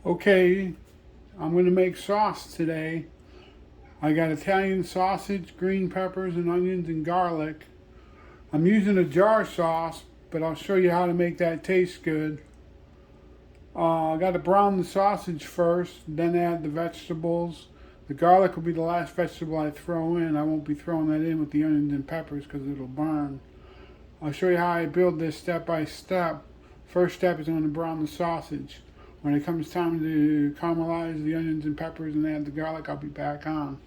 Okay, I'm going to make sauce today. I got Italian sausage, green peppers, and onions and garlic. I'm using a jar sauce, but I'll show you how to make that taste good. I got to brown the sausage first, then add the vegetables. The garlic will be the last vegetable I throw in. I won't be throwing that in with the onions and peppers because it'll burn. I'll show you how I build this step by step. First step is I'm going to brown the sausage. When it comes time to caramelize the onions and peppers and add the garlic, I'll be back on.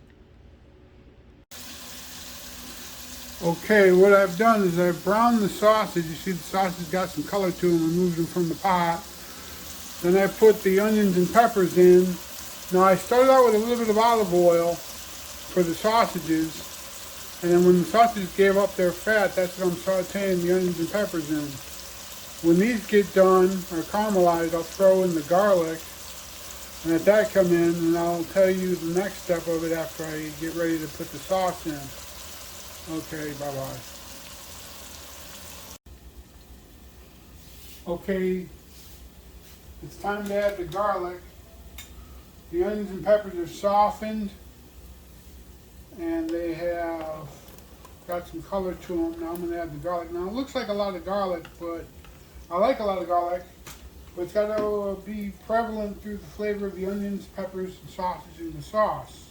Okay, what I've done is I've browned the sausage. You see the sausage got some color to them. I moved them from the pot. Then I put the onions and peppers in. Now I started out with a little bit of olive oil for the sausages. And then when the sausages gave up their fat, that's when I'm sauteing the onions and peppers in. When these get done or caramelized, I'll throw in the garlic and let that come in, and I'll tell you the next step of it after I get ready to put the sauce in. Okay, bye-bye. Okay, it's time to add the garlic. The onions and peppers are softened and they have got some color to them. Now I'm going to add the garlic. Now it looks like a lot of garlic, but I like a lot of garlic, but it's got to be prevalent through the flavor of the onions, peppers, and sausage in the sauce.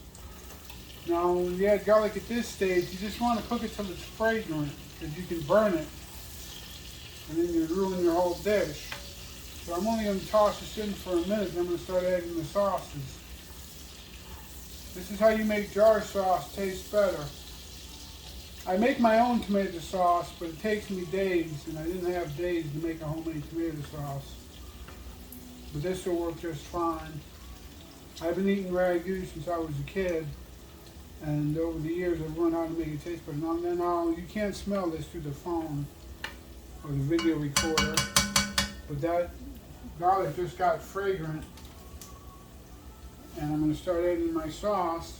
Now, when you add garlic at this stage, you just want to cook it till it's fragrant, because you can burn it, and then you ruin your whole dish. So I'm only going to toss this in for a minute, then I'm going to start adding the sauces. This is how you make jar sauce taste better. I make my own tomato sauce, but it takes me days, and I didn't have days to make a homemade tomato sauce. But this will work just fine. I've been eating ragu since I was a kid, and over the years I've learned how to make it taste better. Now you can't smell this through the phone or the video recorder, but that garlic just got fragrant, and I'm going to start adding my sauce.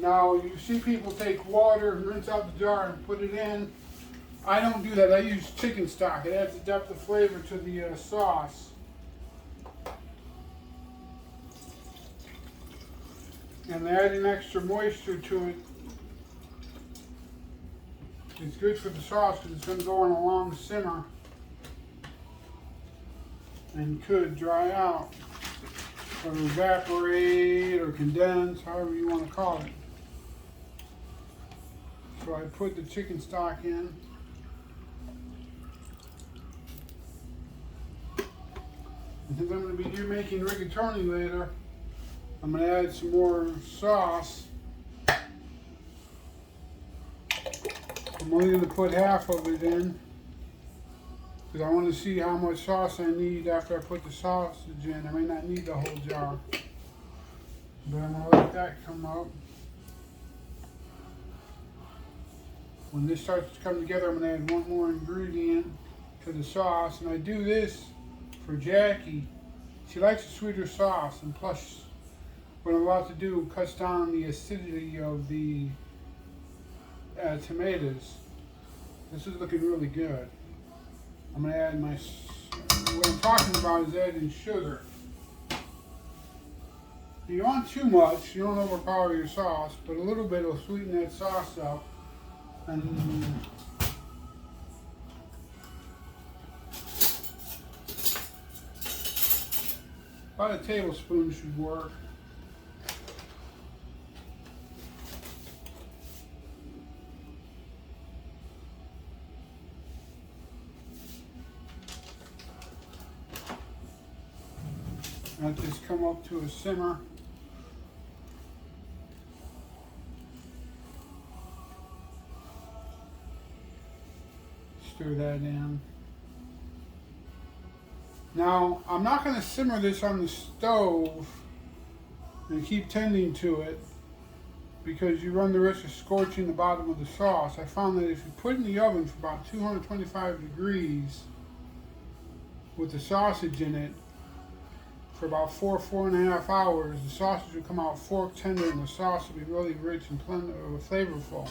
Now, you see people take water and rinse out the jar and put it in. I don't do that. I use chicken stock. It adds a depth of flavor to the sauce. And adding extra moisture to it, it's good for the sauce because it's going to go on a long simmer and could dry out or evaporate or condense, however you want to call it. So I put the chicken stock in. And since I'm going to be making rigatoni later, I'm going to add some more sauce. I'm only going to put half of it in because I want to see how much sauce I need after I put the sausage in. I may not need the whole jar, but I'm going to let that come up. When this starts to come together, I'm going to add one more ingredient to the sauce, and I do this for Jackie. She likes a sweeter sauce, and plus what I'm about to do cuts down the acidity of the tomatoes. This is looking really good. I'm going to add what I'm talking about is adding sugar. You don't want too much, you don't overpower your sauce, but a little bit will sweeten that sauce up. And about a tablespoon should work. Let this come up to a simmer. Stir that in. Now, I'm not going to simmer this on the stove and keep tending to it because you run the risk of scorching the bottom of the sauce. I found that if you put it in the oven for about 225 degrees with the sausage in it, for about 4.5 hours. The sausage will come out fork tender and the sauce will be really rich and flavorful.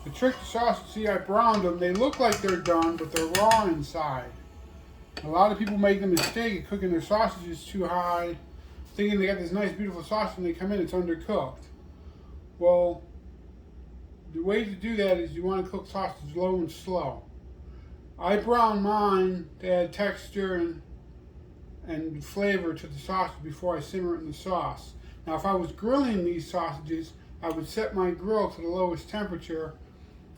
The trick to sausage, see, I browned them. They look like they're done, but they're raw inside. A lot of people make the mistake of cooking their sausages too high, thinking they got this nice, beautiful sausage, and they come in, it's undercooked. Well, the way to do that is you want to cook sausage low and slow. I brown mine to add texture and flavor to the sausage before I simmer it in the sauce. Now, if I was grilling these sausages, I would set my grill to the lowest temperature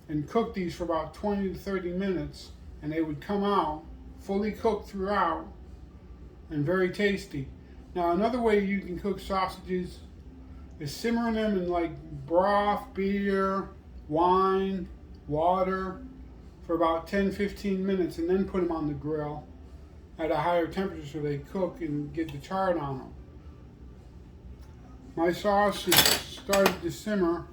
and cook these for about 20 to 30 minutes, and they would come out fully cooked throughout and very tasty. Now, another way you can cook sausages is simmering them in like broth, beer, wine, water for about 10-15 minutes, and then put them on the grill at a higher temperature so they cook and get the char on them. My sauce has started to simmer.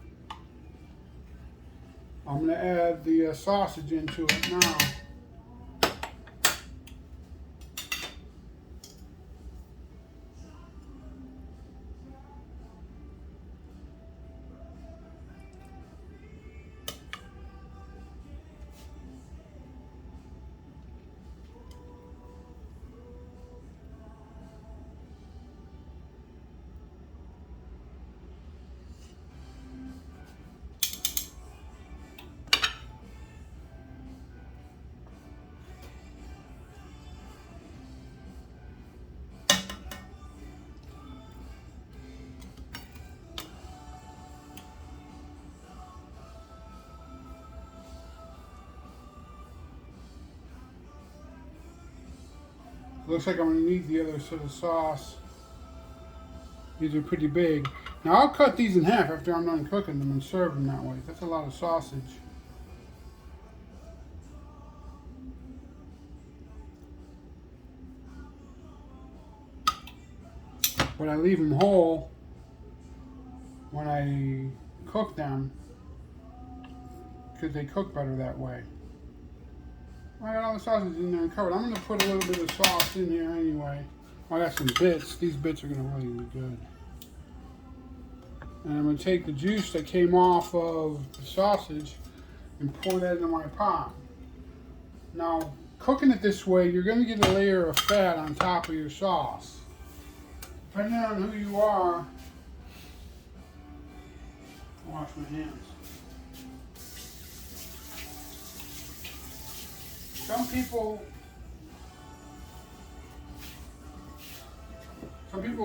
I'm going to add the sausage into it now. Looks like I'm going to need the other sort of sauce. These are pretty big. Now I'll cut these in half after I'm done cooking them and serve them that way. That's a lot of sausage. But I leave them whole when I cook them because they cook better that way. I got all the sausage in there and covered. I'm going to put a little bit of sauce in here anyway. I got some bits. These bits are going to really be good. And I'm going to take the juice that came off of the sausage and pour that into my pot. Now, cooking it this way, you're going to get a layer of fat on top of your sauce. Depending on who you are, I'll wash my hands. Some people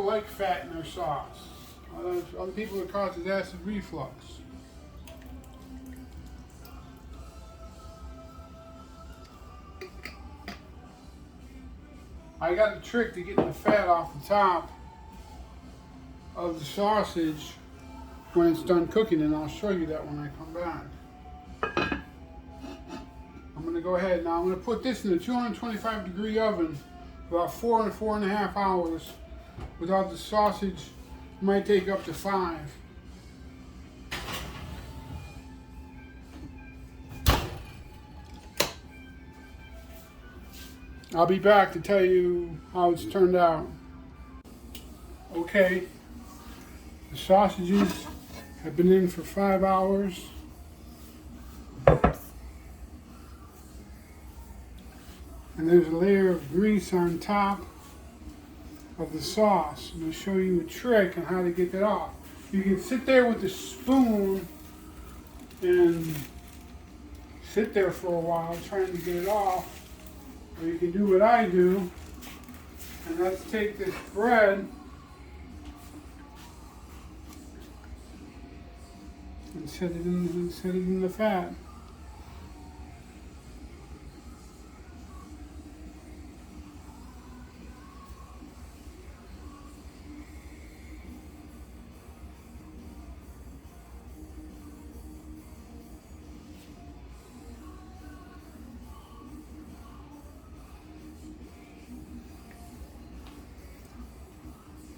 like fat in their sauce. Other people it causes acid reflux. I got a trick to getting the fat off the top of the sausage when it's done cooking, and I'll show you that when I come back. I'm going to go ahead now. I'm going to put this in a 225 degree oven for about 4 and 4.5 hours. Without the sausage, it might take up to 5. I'll be back to tell you how it's turned out. Okay, the sausages have been in for 5 hours. And there's a layer of grease on top of the sauce. I'm going to show you a trick on how to get that off. You can sit there with the spoon and sit there for a while trying to get it off. Or you can do what I do, and let's take this bread and set it in the fat.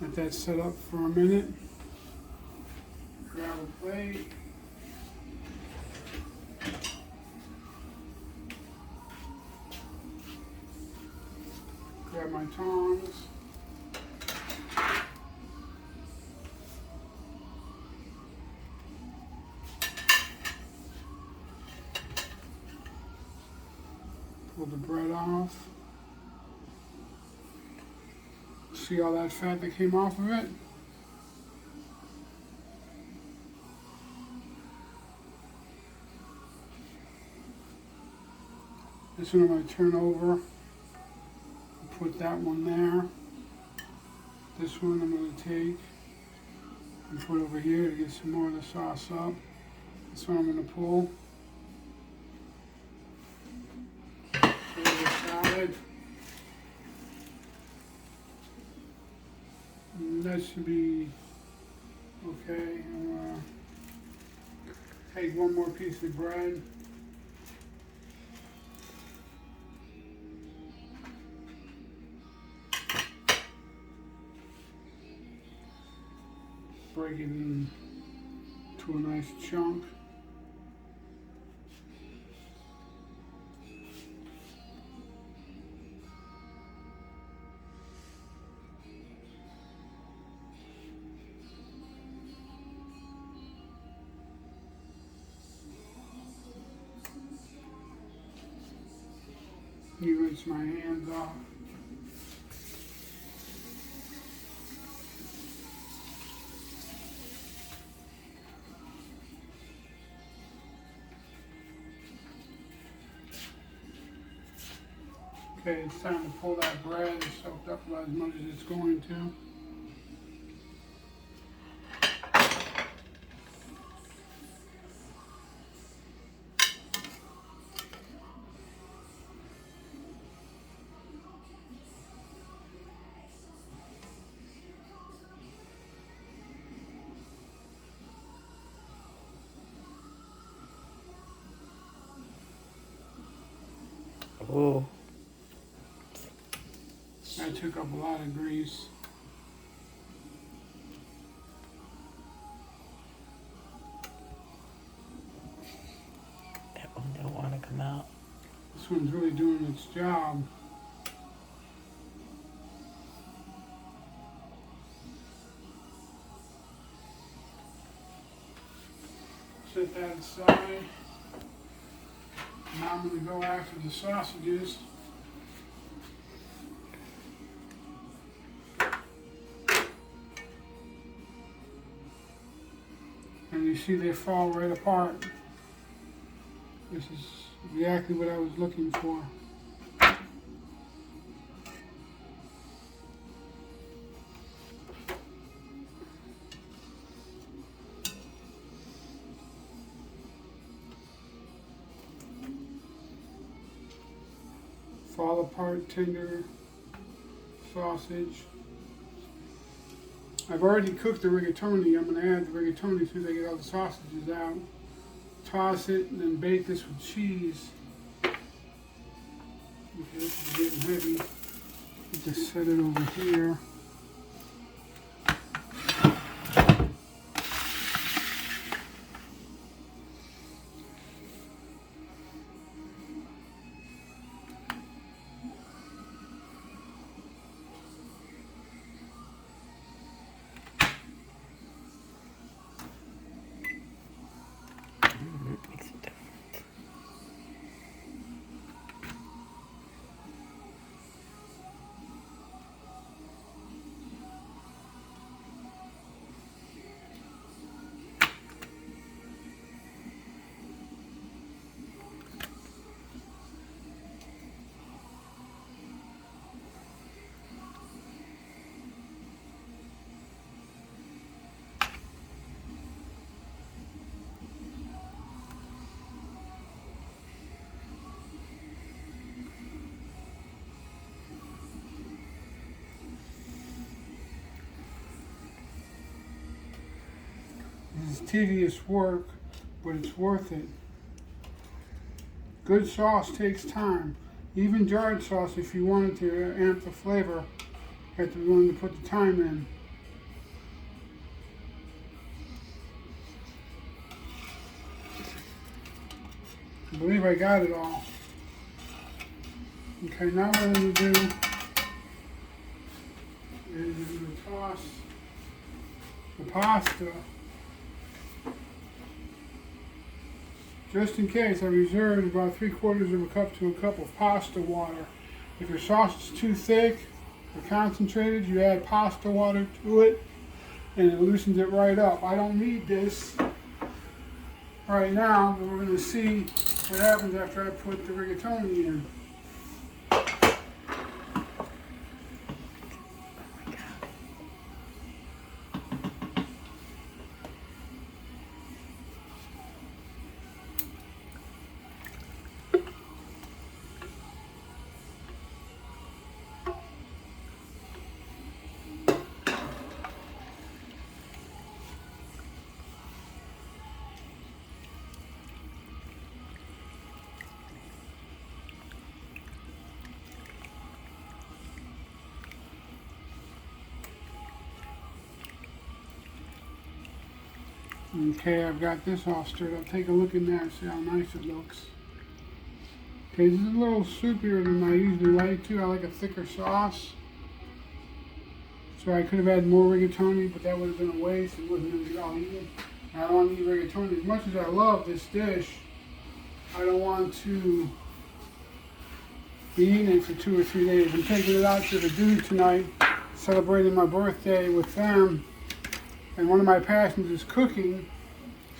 Let that set up for a minute. Grab a plate. Grab my tongs. Pull the bread off. See all that fat that came off of it? This one I'm going to turn over. Put that one there. This one I'm going to take and put over here to get some more of the sauce up. This one I'm going to pull. There's the salad. And that should be okay. I'm going to take one more piece of bread. Break it into a nice chunk. You rinse my hands off. Okay, it's time to pull that bread. It's soaked up about as much as it's going to. Oh. That took up a lot of grease. That one don't want to come out. This one's really doing its job. Set that aside. Now I'm going to go after the sausages. And you see they fall right apart. This is exactly what I was looking for. Fall apart tender sausage. I've already cooked the rigatoni. I'm going to add the rigatoni as soon as I get all the sausages out. Toss it and then bake this with cheese. Okay, this is getting heavy. Just set it over here. Makes a difference. This is tedious work, but it's worth it. Good sauce takes time. Even jarred sauce, if you wanted to amp the flavor, you have to be willing to put the time in. I believe I got it all. Okay, now what I'm going to do pasta. Just in case, I reserved about 3/4 of a cup to a cup of pasta water. If your sauce is too thick or concentrated, you add pasta water to it and it loosens it right up. I don't need this right now, but we're going to see what happens after I put the rigatoni in. Okay, I've got this all stirred up. Take a look in there and see how nice it looks. Okay, this is a little soupier than I usually like too. I like a thicker sauce. So I could have had more rigatoni, but that would have been a waste. It wasn't going to be all eaten. I don't want to eat rigatoni. As much as I love this dish, I don't want to be eating it for 2 or 3 days. I'm taking it out to the dude tonight, celebrating my birthday with them. And one of my passions is cooking,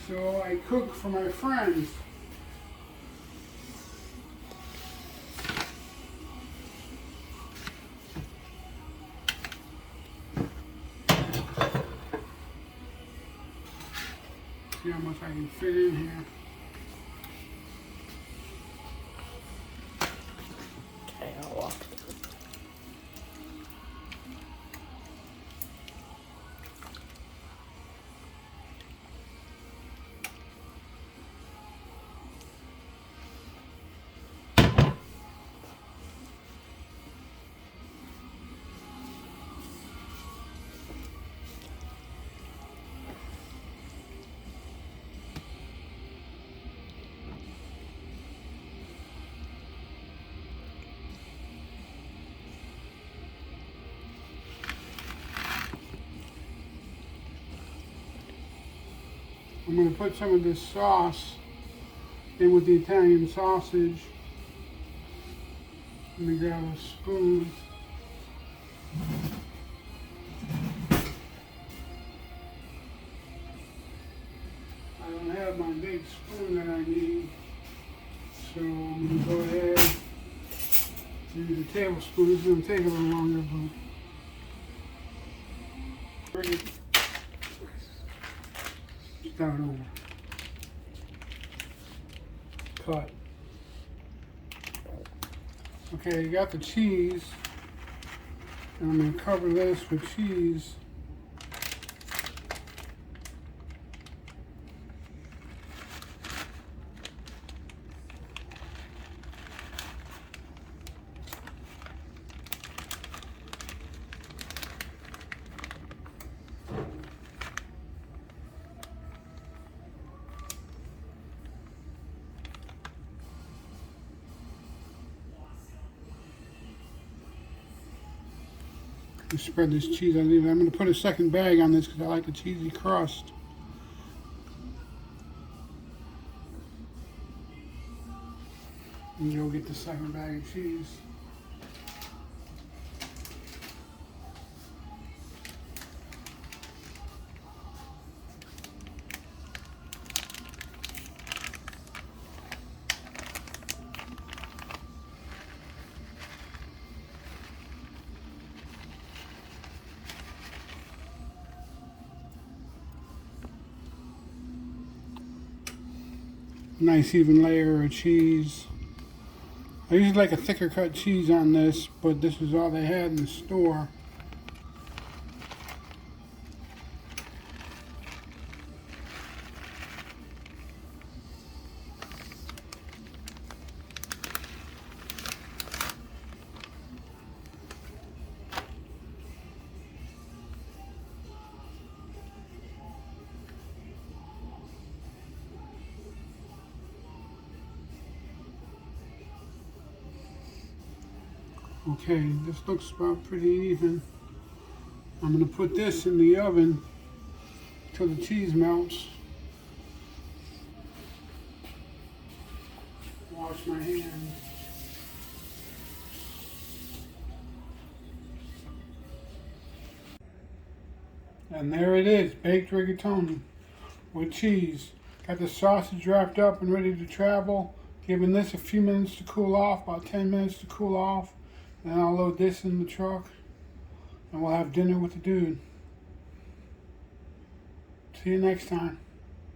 so I cook for my friends. See how much I can fit in here. Okay, I'll walk. I'm going to put some of this sauce in with the Italian sausage. Let me grab a spoon. I don't have my big spoon that I need, so I'm going to go ahead and use a tablespoon. This is going to take a little longer, but bring it. Start over. Cut. Okay, you got the cheese, and I'm going to cover this with cheese. Spread this cheese. I'm going to put a second bag on this because I like a cheesy crust. And you'll get the second bag of cheese. Nice even layer of cheese. I usually like a thicker cut cheese on this, but this is all they had in the store. Okay, this looks about pretty even. I'm going to put this in the oven till the cheese melts. Wash my hands. And there it is, baked rigatoni with cheese. Got the sausage wrapped up and ready to travel. Giving this a few minutes to cool off, about 10 minutes to cool off. Then I'll load this in the truck and we'll have dinner with the dude. See you next time.